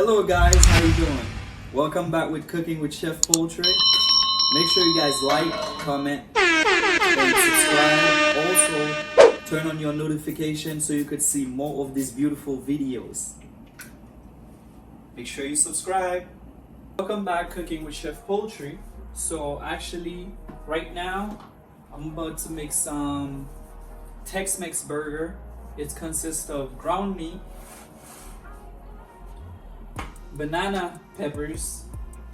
Hello guys, how you doing? Welcome back with Cooking with Chef Paultre. Make sure you guys like, comment, and subscribe. Also, turn on your notifications so you could see more of these beautiful videos. Make sure you subscribe. Welcome back, Cooking with Chef Paultre. So actually, right now, I'm about to make some Tex Mex burger. It consists of ground meat, banana peppers,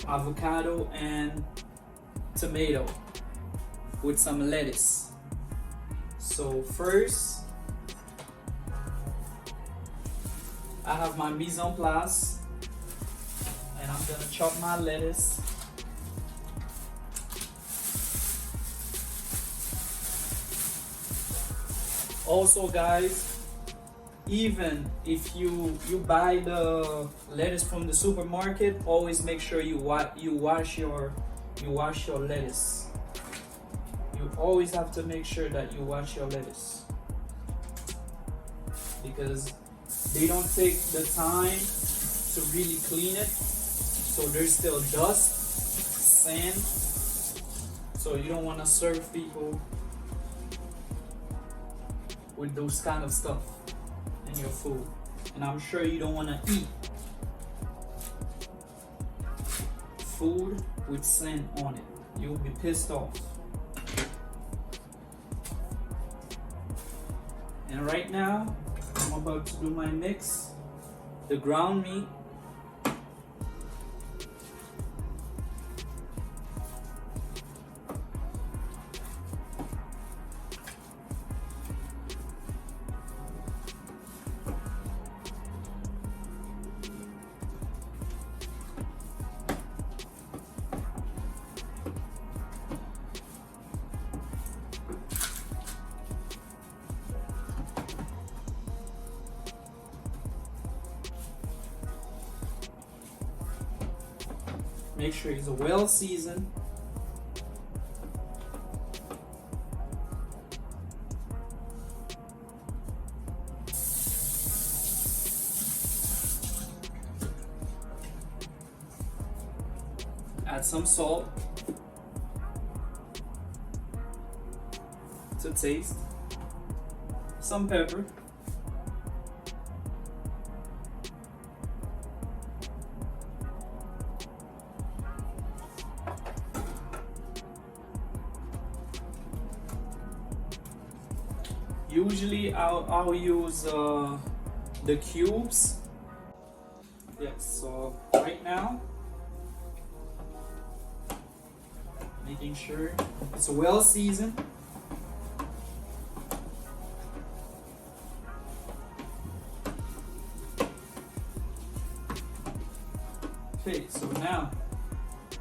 avocado, and tomato with some lettuce. So first, I have my mise en place, and I'm gonna chop my lettuce. Also guys, even if you buy the lettuce from the supermarket, always make sure you wash your lettuce. You always have to make sure that you wash your lettuce, because they don't take the time to really clean it, so there's still dust, sand, so you don't want to serve people with those kind of stuff in your food, and I'm sure you don't want to eat food with sand on it. You'll be pissed off. And right now I'm about to do my mix. The ground meat, make sure it's well seasoned. Add some salt to taste, some pepper, usually I'll use the cubes. Yes, so right now, making sure it's well seasoned. Okay, so now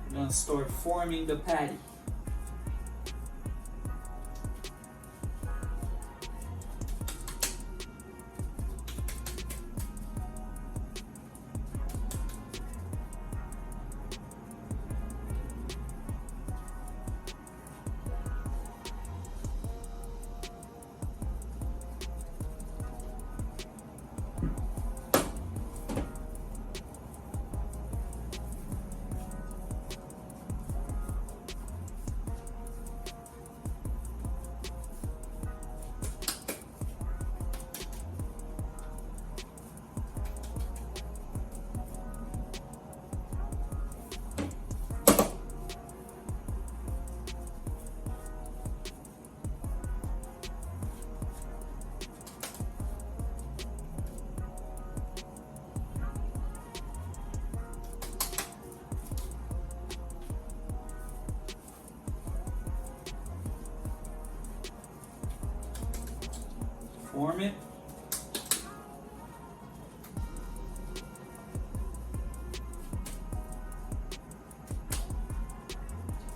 I'm gonna start forming the patty. Form it.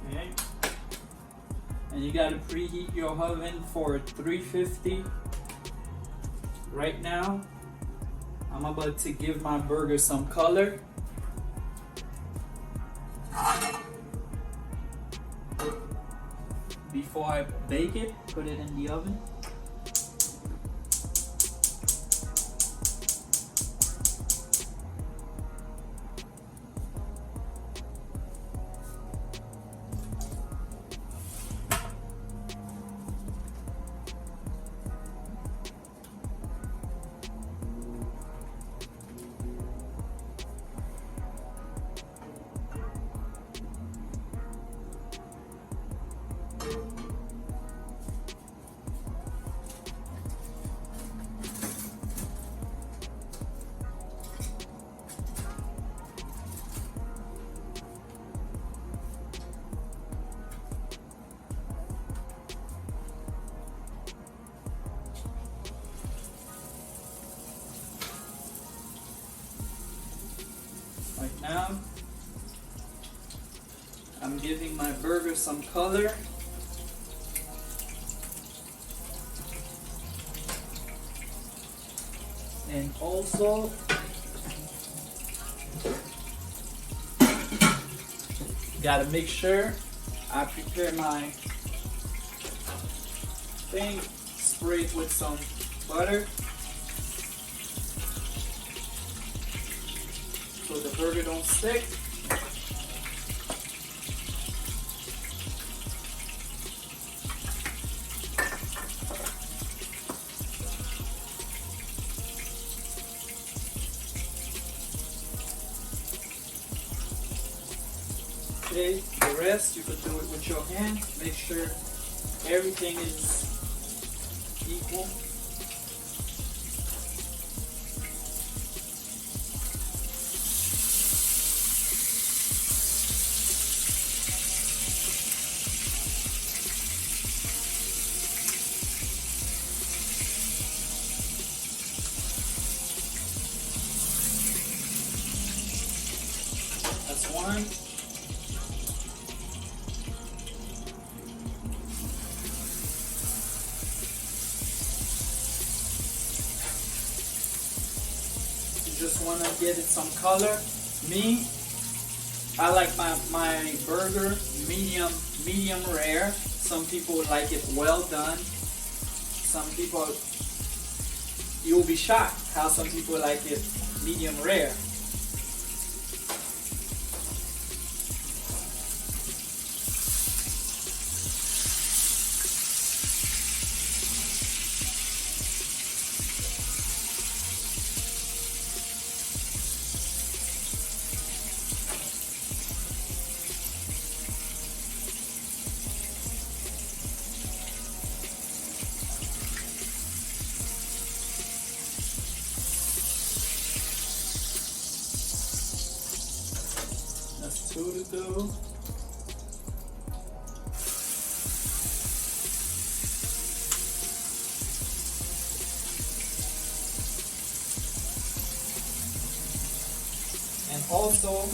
Okay. And you gotta preheat your oven for 350. Right now, I'm about to give my burger some color. Before I bake it, put it in the oven. Right now, I'm giving my burger some color. And also, gotta make sure I prepare my thing, spray it with some butter so the burger don't stick. Okay, the rest you could do it with your hand. Make sure everything is equal. That's one. Just want to get it some color. Me, I like my burger medium rare. Some people like it well done. Some people, you'll be shocked how some people like it medium rare. That's two to go. And also,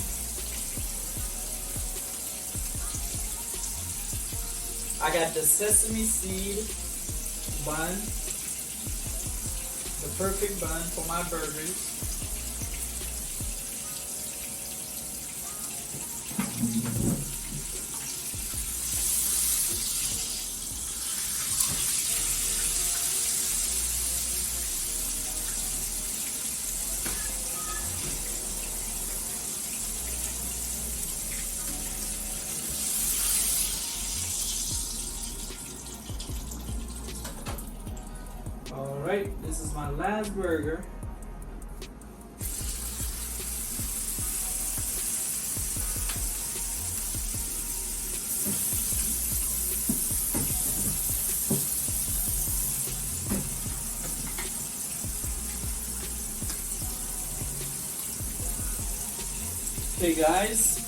I got the sesame seed bun, the perfect bun for my burgers. Alright, this is my last burger. Okay guys,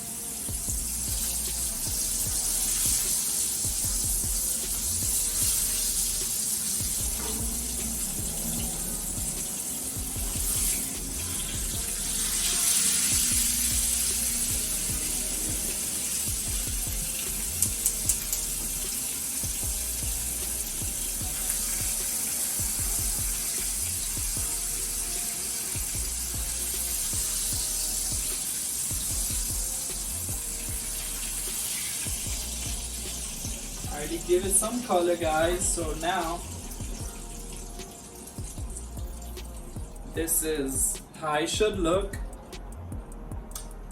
I already give it some color guys, so now this is how it should look.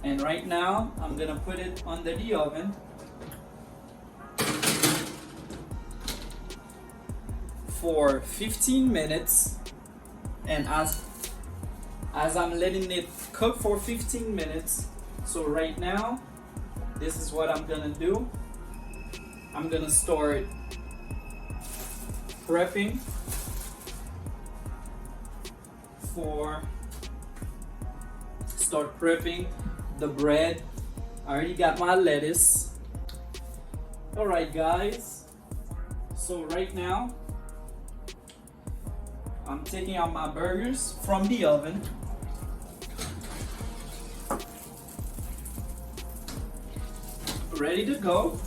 And right now I'm gonna put it under the oven for 15 minutes. And as I'm letting it cook for 15 minutes, so right now this is what I'm gonna do. I'm gonna start prepping the bread. I already got my lettuce. Alright guys, so right now I'm taking out my burgers from the oven. ready to go.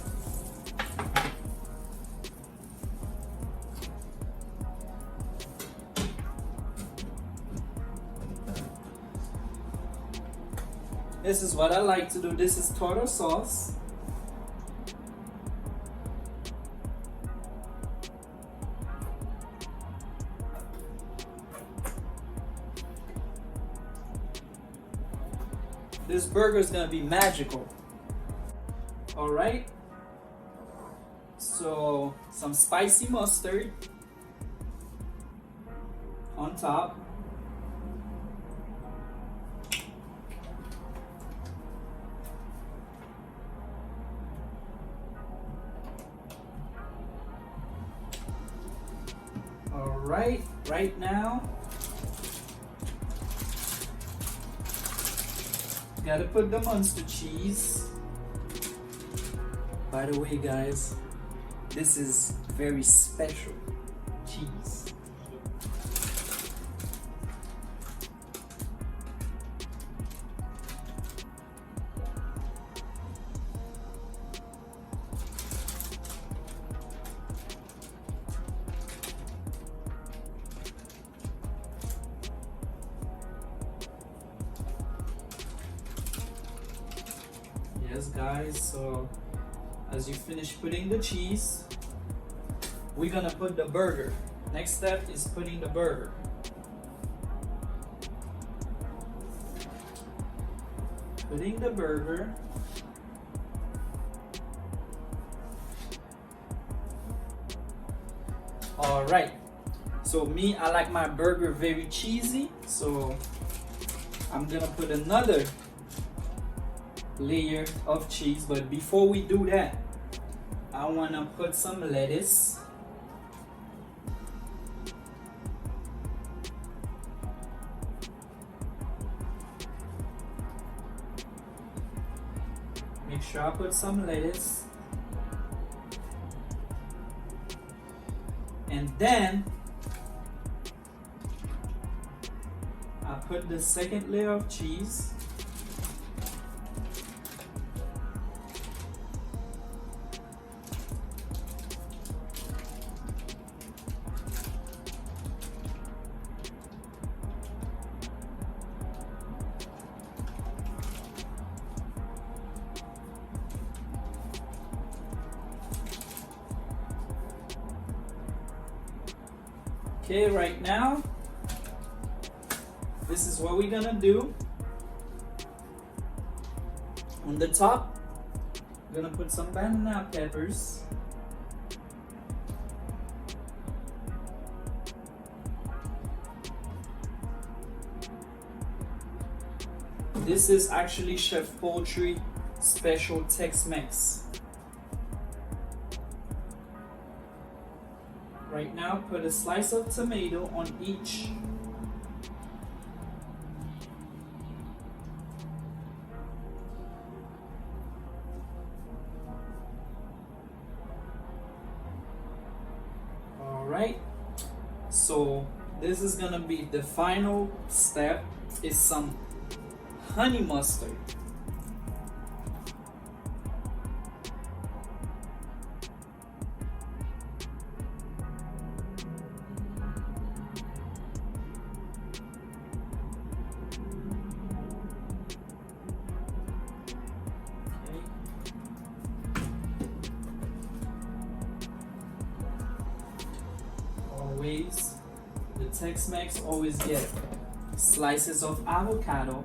This is what I like to do. This is tartar sauce. This burger is gonna be magical. All right. So some spicy mustard on top. All right, right now, gotta put the Munster cheese. By the way, guys, this is very special cheese. Yes, guys, so as you finish putting the cheese, we're gonna put the burger. Next step is putting the burger. Putting the burger. All right, so me, I like my burger very cheesy, so I'm gonna put another layer of cheese. But before we do that, I want to put some lettuce. Make sure I put some lettuce. And then I put the second layer of cheese. Okay, right now, this is what we're gonna do. On the top, we're gonna put some banana peppers. This is actually Chef Paultre special Tex Mex. Right now, put a slice of tomato on each. All right, so this is gonna be the final step, is some honey mustard. Always, the Tex-Mex always get slices of avocado.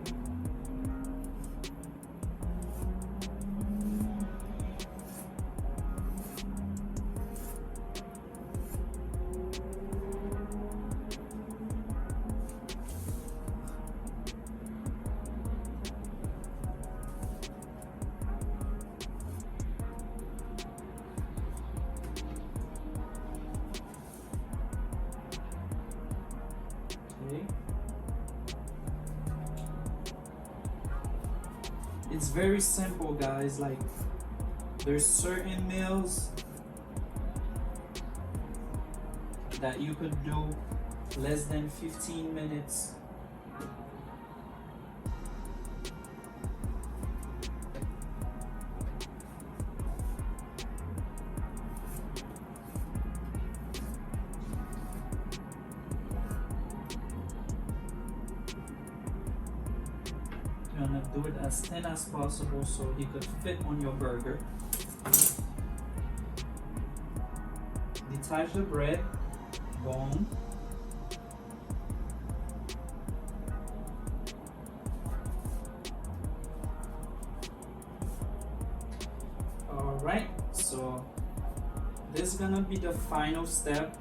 It's very simple, guys. Like, there's certain meals that you could do less than 15 minutes. do it as thin as possible so he could fit on your burger. Detach the bread, bone. Alright, so this is gonna be the final step.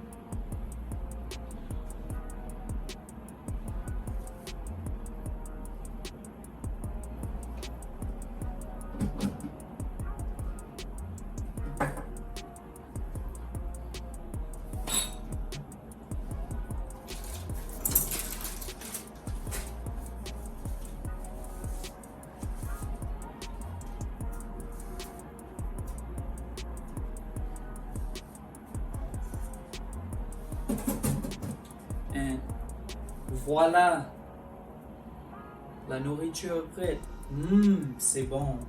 Et voilà, la nourriture est prête. C'est bon.